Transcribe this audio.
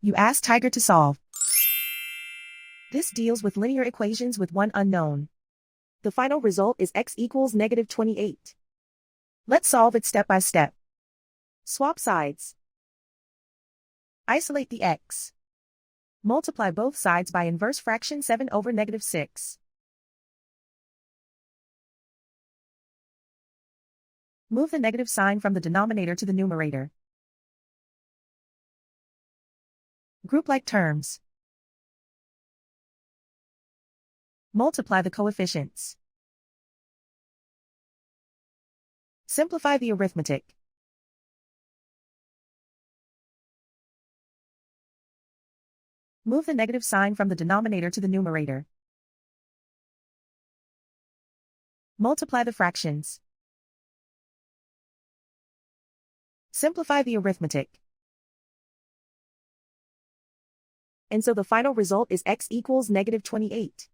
You ask Tiger to solve. This deals with linear equations with one unknown. The final result is x equals -28. Let's solve it step by step. Swap sides. Isolate the x. Multiply both sides by inverse fraction 7 over -6. Move the negative sign from the denominator to the numerator. Group like terms. Multiply the coefficients. Simplify the arithmetic. Move the negative sign from the denominator to the numerator. Multiply the fractions. Simplify the arithmetic. And so the final result is x equals -28.